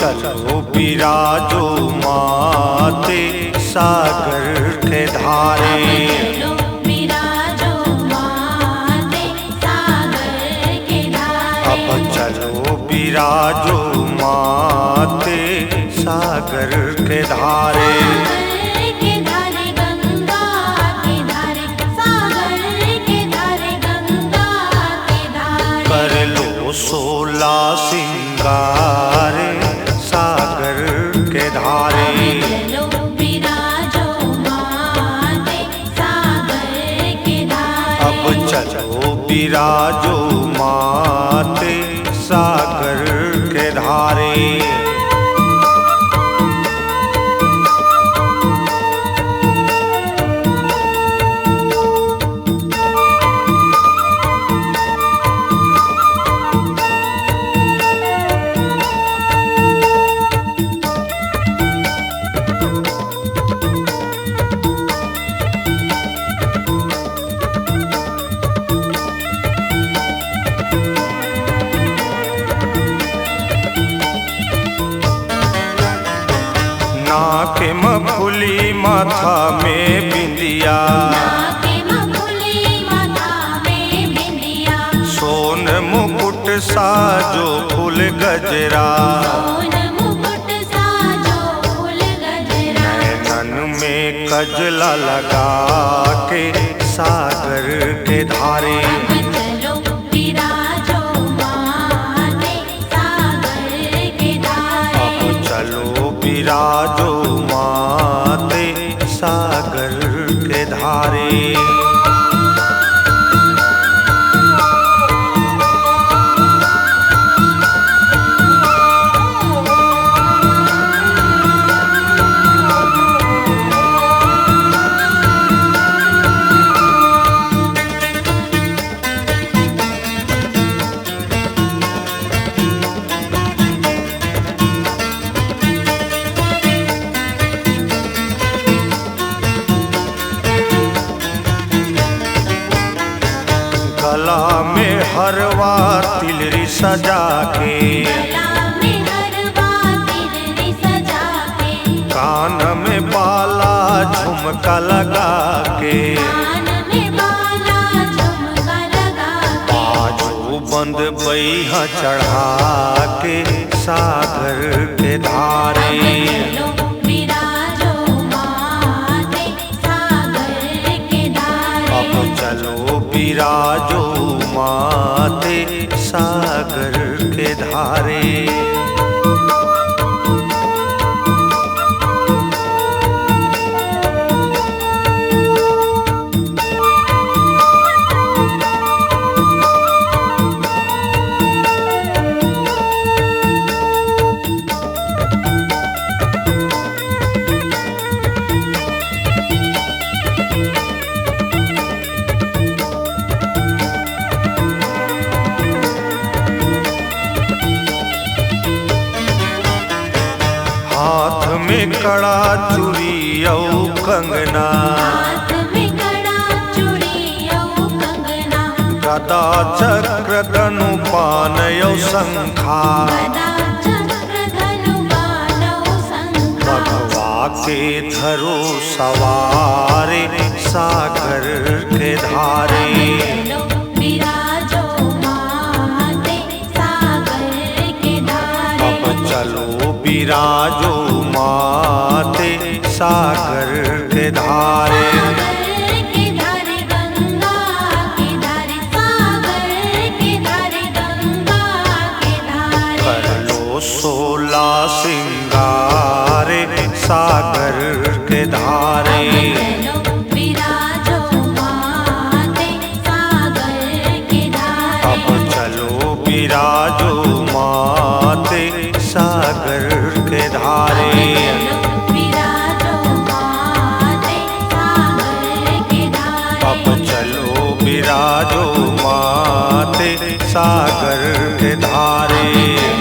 चलो बिराजो माते सागर के धारे। चलो बिराजो माते सागर के धारे। अब चलो बिराजो माते सागर के धारे। कर लो 16 सिंगार सागर के धारे। चलो बिराजो माते सागर के धारे। अब चलो बिराजो माते सागर के धारे। नाके मफुली माथा में बिंदिया। नाके मफुली माथा में बिंदिया। सोन मुकुट साजो फूल गजरा। सोन मुकुट साजो फूल गजरा। नैनन में कजला लगा के सागर के धारे। चलो बिराजो माते सागर के धारे। अब चलो बिराजो माते सागर के धारे। गला में हरवा तिलरी सजा के। गला में हरवा तिलरी सजा के। कान में बाला झुमका लगा के। कान में बाला झुमका लगा के। बाजू बंद बैहा चढ़ा के सागर के धारे। चलो बिराजो माते सागर के धारे। अब चलो बिराजो माते सागर के धारे। हाथ में कड़ा चूड़ी औ कंगना। हाथ में कड़ा चूड़ी औ कंगना। गदा चक्र धनु पान औ शंखा। गदा चक्र धनु बाण औ शंखा। भगवा के धरो सवारे सागर के धारे। चलो बिराजो माते सागर के धारे। अब चलो बिराजो माते सागर के धारे। सागर के धारे गंगा के धारे। सागर के धारे गंगा के धारे। कर लो 16 सिंगार सागर के धारे। चलो बिराजो माते सागर बिराजो माते सागर के धारे। अब चलो बिराजो माते सागर के धारे।